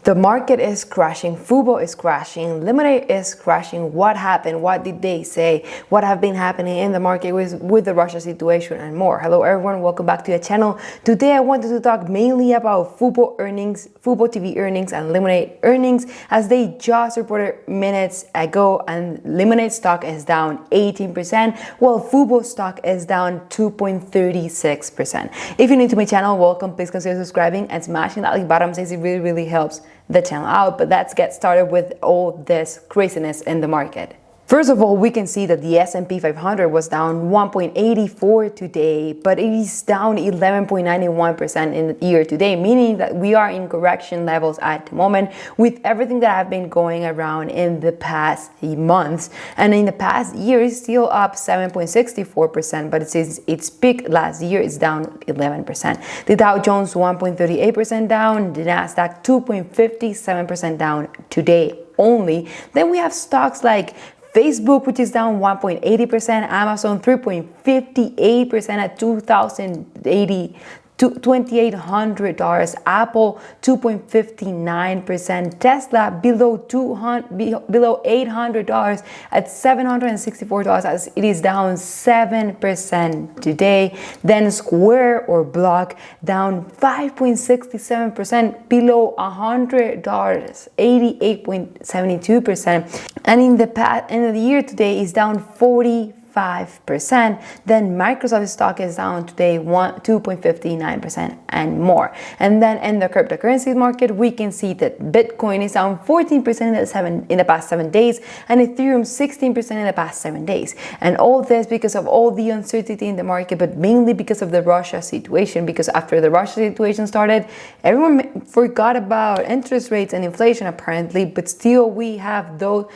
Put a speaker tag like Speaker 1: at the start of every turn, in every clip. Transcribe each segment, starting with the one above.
Speaker 1: The market is crashing, Fubo is crashing, Lmnd is crashing. What happened? What did they say? What have been happening in the market with the Russia situation and more? Hello everyone, welcome back to the channel. Today I wanted to talk mainly about Fubo earnings, Fubotv earnings and Lmnd earnings, as they just reported minutes ago, and Lmnd stock is down 18%, while Fubo stock is down 2.36%. If you're new to my channel, welcome. Please consider subscribing and smashing that like button, since it really helps the channel out. But let's get started with all this craziness in the market. First of all, we can see that the S&P 500 was down 1.84 today, but it is down 11.91% in the year today, meaning that we are in correction levels at the moment with everything that have been going around in the past months. And in the past year, it's still up 7.64%, but since its peak last year, it's down 11%. The Dow Jones 1.38% down, the Nasdaq 2.57% down today only. Then we have stocks like Facebook, which is down 1.80%, Amazon 3.58% at $2,800, Apple 2.59%, Tesla below $800 at $764, as it is down 7% today. Then Square or Block down 5.67%, below $100, 88.72%, and in the year today is down 45%. Then Microsoft stock is down today 2.59% and more. And then in the cryptocurrency market, we can see that Bitcoin is down 14% in the past 7 days, and Ethereum 16% in the past 7 days. And all this because of all the uncertainty in the market, but mainly because of the Russia situation. Because after the Russia situation started, everyone forgot about interest rates and inflation apparently, but still we have those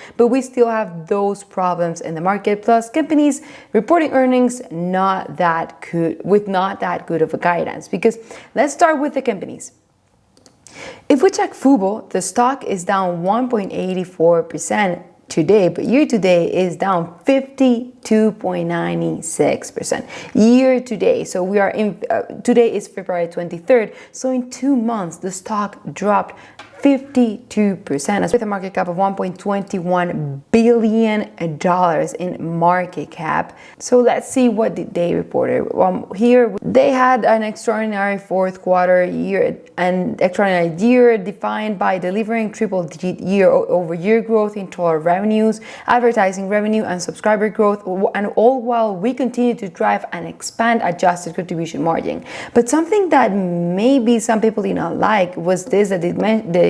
Speaker 1: problems in the market, plus companies reporting earnings not that good of a guidance. Because let's start with the companies. If we check Fubo, the stock is down 1.84% today, but year to date is down 52.96% year to date. So we are in today is February 23rd, so in 2 months the stock dropped 52%, with a market cap of $1.21 billion in market cap. So let's see what did they reported. Here they had an extraordinary fourth quarter year, an extraordinary year defined by delivering triple-digit year-over-year growth in total revenues, advertising revenue, and subscriber growth, and all while we continue to drive and expand adjusted contribution margin. But something that maybe some people did not like was this, that they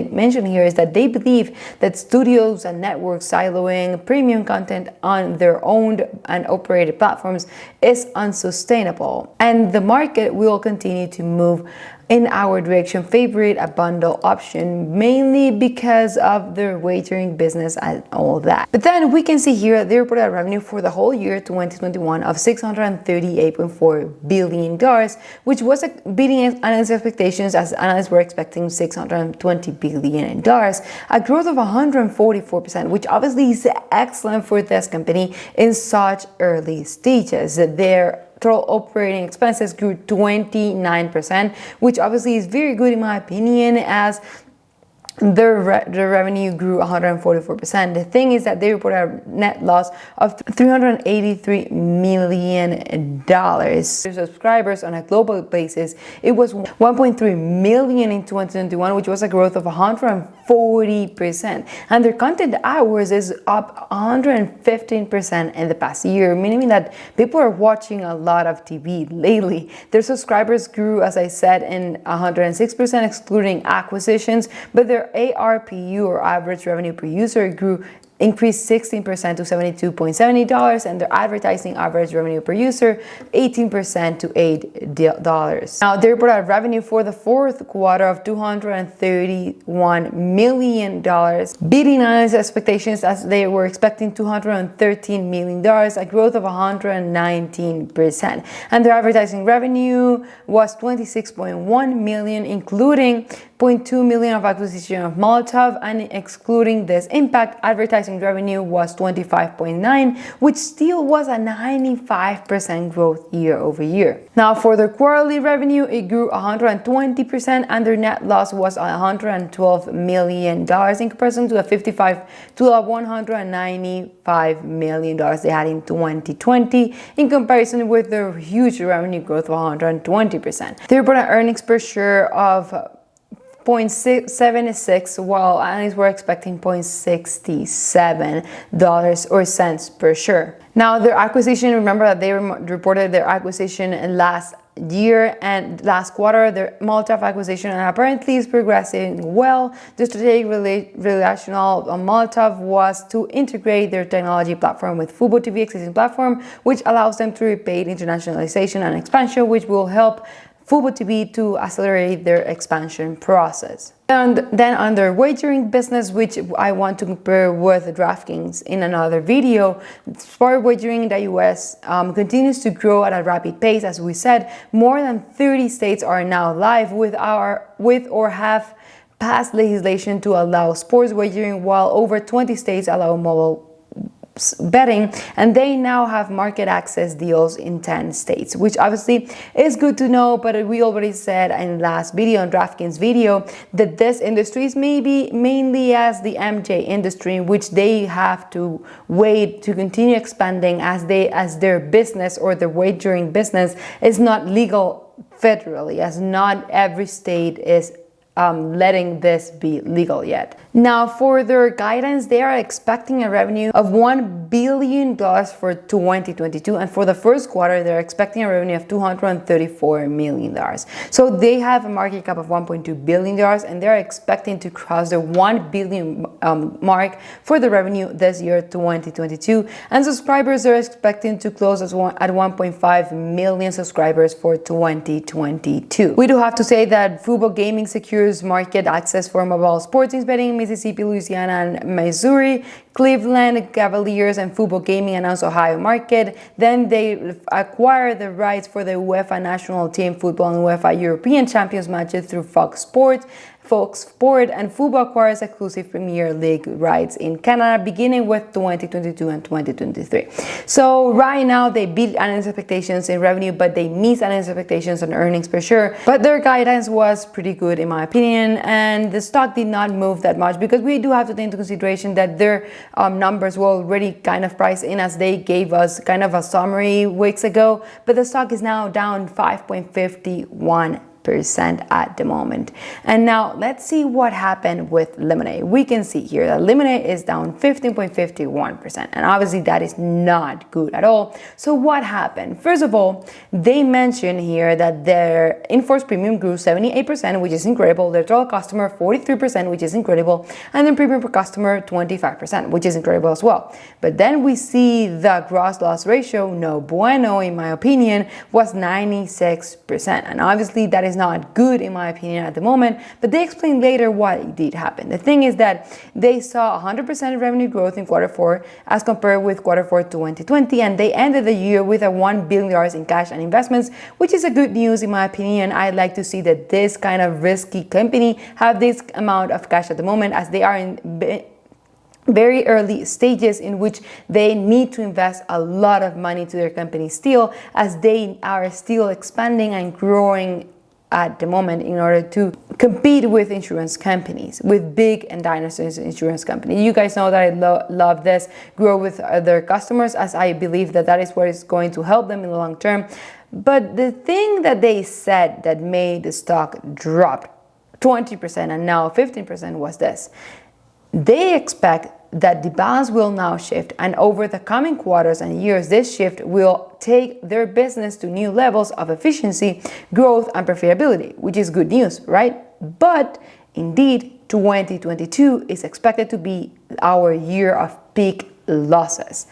Speaker 1: mentioned here, is that they believe that studios and networks siloing premium content on their owned and operated platforms is unsustainable, and the market will continue to move in our direction, favorite a bundle option, mainly because of their wagering business and all that. But then we can see here they reported revenue for the whole year 2021 of $638.4 billion, which was beating analyst expectations, as analysts were expecting $620 billion, a growth of 144%, which obviously is excellent for this company in such early stages. Their total operating expenses grew 29%, which obviously is very good in my opinion, as the revenue grew 144%. The thing is that they reported a net loss of $383 million. Their subscribers on a global basis, it was 1.3 million in 2021, which was a growth of 140%. And their content hours is up 115% in the past year, meaning that people are watching a lot of TV lately. Their subscribers grew, as I said, in 106%, excluding acquisitions, but their ARPU, or average revenue per user, increased 16% to $72.70, and their advertising average revenue per user 18% to $8. Now they reported revenue for the fourth quarter of $231 million, beating analyst expectations, as they were expecting $213 million, a growth of 119%. And their advertising revenue was $26.1 million, including $9.2 million of acquisition of Molotov, and excluding this impact, advertising revenue was 25.9, which still was a 95% growth year over year. Now for their quarterly revenue, it grew 120%, and their net loss was $112 million in comparison to a $195 million they had in 2020, in comparison with their huge revenue growth of 120%. They reported earnings per share of $0.76, while analysts were expecting $0.67 or cents per share. Now their acquisition, remember that they reported their acquisition last year and last quarter, their Molotov acquisition, and apparently is progressing well. The strategic rationale of Molotov was to integrate their technology platform with Fubotv existing platform, which allows them to repeat internationalization and expansion, which will help Fubotv to accelerate their expansion process. And then on their wagering business, which I want to compare with DraftKings in another video, sport wagering in the US continues to grow at a rapid pace. As we said, more than 30 states are now live with or have passed legislation to allow sports wagering, while over 20 states allow mobile betting, and they now have market access deals in 10 states, which obviously is good to know. But we already said in last video, on DraftKings video, that this industry is maybe mainly as the MJ industry, in which they have to wait to continue expanding as their business or the wagering business is not legal federally, as not every state is letting this be legal yet. Now for their guidance, they are expecting a revenue of $1 billion for 2022, and for the first quarter they're expecting a revenue of $234 million. So they have a market cap of $1.2 billion, and they're expecting to cross the $1 billion mark for the revenue this year, 2022, and subscribers are expecting to close at 1.5 million subscribers for 2022. We do have to say that Fubo Gaming secures market access for mobile sports betting in Mississippi, Louisiana, and Missouri. Cleveland Cavaliers and Fubo Gaming announced Ohio market. Then they acquired the rights for the UEFA National Team Football and UEFA European Champions matches through Fox Sport, and Fubo acquires exclusive Premier League rights in Canada, beginning with 2022 and 2023. So right now they beat analyst expectations in revenue, but they missed analyst expectations on earnings per share. But their guidance was pretty good in my opinion, and the stock did not move that much, because we do have to take into consideration that their numbers were already kind of priced in, as they gave us kind of a summary weeks ago. But the stock is now down 5.51% at the moment. And now let's see what happened with Lmnd. We can see here that Lmnd is down 15.51%, and obviously that is not good at all. So what happened? First of all, they mentioned here that their in-force premium grew 78%, which is incredible, their total customer 43%, which is incredible, and then premium per customer 25%, which is incredible as well. But then we see the gross loss ratio, no bueno in my opinion, was 96%, and obviously that is not good in my opinion at the moment, but they explained later what did happen. The thing is that they saw 100% revenue growth in quarter 4 as compared with quarter 4 2020, and they ended the year with a $1 billion in cash and investments, which is a good news in my opinion. I'd like to see that this kind of risky company have this amount of cash at the moment, as they are in very early stages in which they need to invest a lot of money to their company still, as they are still expanding and growing at the moment in order to compete with insurance companies, with big and dinosaur insurance companies. You guys know that I love this, grow with their customers, as I believe that that is what is going to help them in the long term. But the thing that they said that made the stock drop 20% and now 15% was this: they expect that the balance will now shift, and over the coming quarters and years, this shift will take their business to new levels of efficiency, growth, and profitability, which is good news, right? But indeed, 2022 is expected to be our year of peak losses,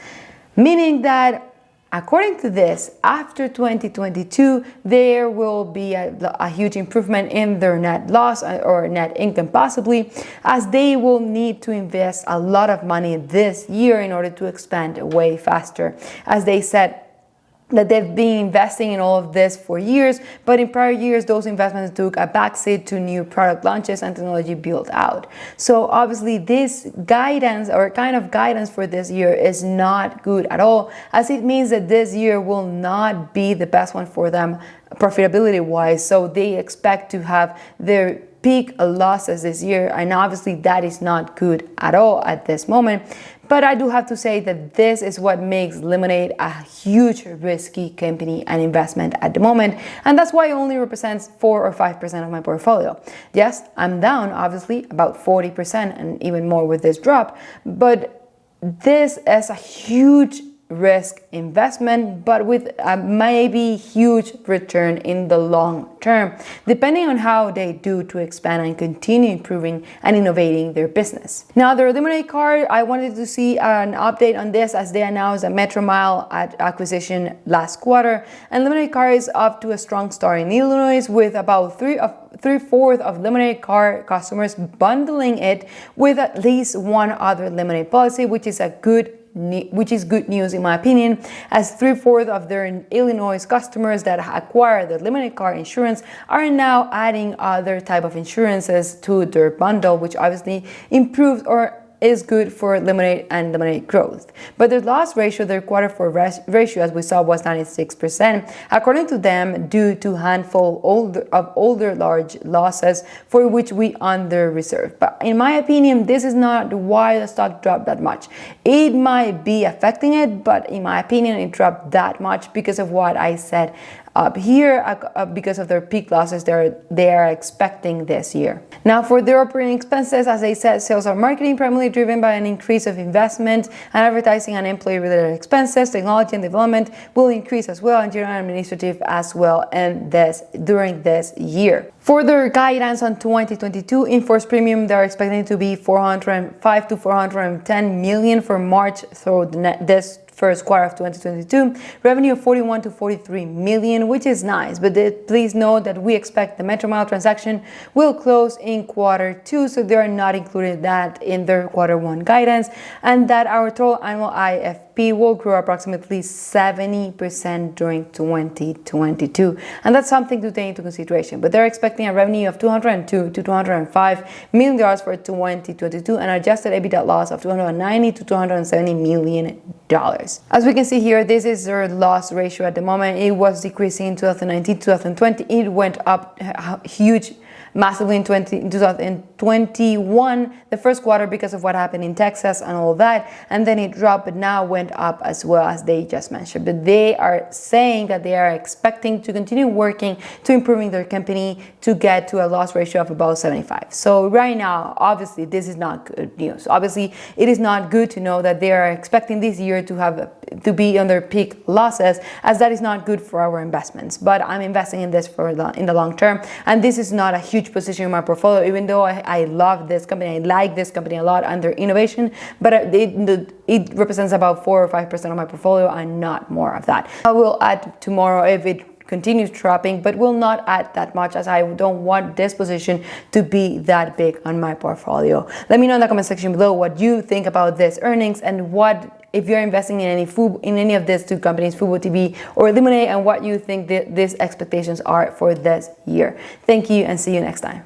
Speaker 1: meaning that according to this, after 2022, there will be a huge improvement in their net loss or net income possibly, as they will need to invest a lot of money this year in order to expand way faster. As they said, that they've been investing in all of this for years, but in prior years, those investments took a backseat to new product launches and technology build out. So obviously this guidance or kind of guidance for this year is not good at all, as it means that this year will not be the best one for them profitability wise. So they expect to have their peak losses this year, and obviously that is not good at all at this moment. But I do have to say that this is what makes Lmnd a huge risky company and investment at the moment, and that's why it only represents 4 or 5% of my portfolio. Yes, I'm down obviously about 40% and even more with this drop, but this is a huge risk investment, but with a maybe huge return in the long term, depending on how they do to expand and continue improving and innovating their business. Now, the Lmnd card, I wanted to see an update on this as they announced a Metromile acquisition last quarter, and Lmnd card is off to a strong start in Illinois with about three-fourths of Lmnd card customers bundling it with at least one other Lmnd policy, which is good news in my opinion, as three-fourths of their Illinois customers that acquire the Lmnd car insurance are now adding other type of insurances to their bundle, which obviously improves or is good for Lmnd and Lmnd growth. But their loss ratio, their quarter four ratio, as we saw, was 96%, according to them, due to a handful of older large losses for which we under-reserve. But in my opinion, this is not why the stock dropped that much. It might be affecting it, but in my opinion, it dropped that much because of what I said up here, because of their peak losses they are expecting this year. Now, for their operating expenses, as I said, sales and marketing primarily driven by an increase of investment, and advertising and employee-related expenses, technology and development will increase as well, and general administrative as well, and during this year. For their guidance on 2022, in-force premium, they're expecting to be 405 to 410 million for March through this first quarter of 2022, revenue of 41 to 43 million, which is nice, but please note that we expect the Metromile transaction will close in quarter 2, so they are not included that in their quarter 1 guidance, and that our total annual IFP will grow approximately 70% during 2022, and that's something to take into consideration. But they're expecting a revenue of $202 to $205 million for 2022, and adjusted EBITDA loss of $290 to $270 million. As we can see here, this is their loss ratio at the moment. It was decreasing in 2019, 2020. It went up massively in 2021, the first quarter, because of what happened in Texas and all that, and then it dropped, but now went up as well, as they just mentioned. But they are saying that they are expecting to continue working to improving their company to get to a loss ratio of about 75. So right now, obviously, this is not good news. Obviously, it is not good to know that they are expecting this year to be on their peak losses, as that is not good for our investments. But I'm investing in this in the long term, and this is not a huge position in my portfolio, even though I love this company, I like this company a lot and their innovation, but it represents about 4 or 5% of my portfolio and not more of that. I will add tomorrow if it continues dropping, but will not add that much, as I don't want this position to be that big on my portfolio. Let me know in the comment section below what you think about this earnings, and if you're investing in any of these two companies, Fubotv or Lmnd, and what you think these expectations are for this year. Thank you, and see you next time.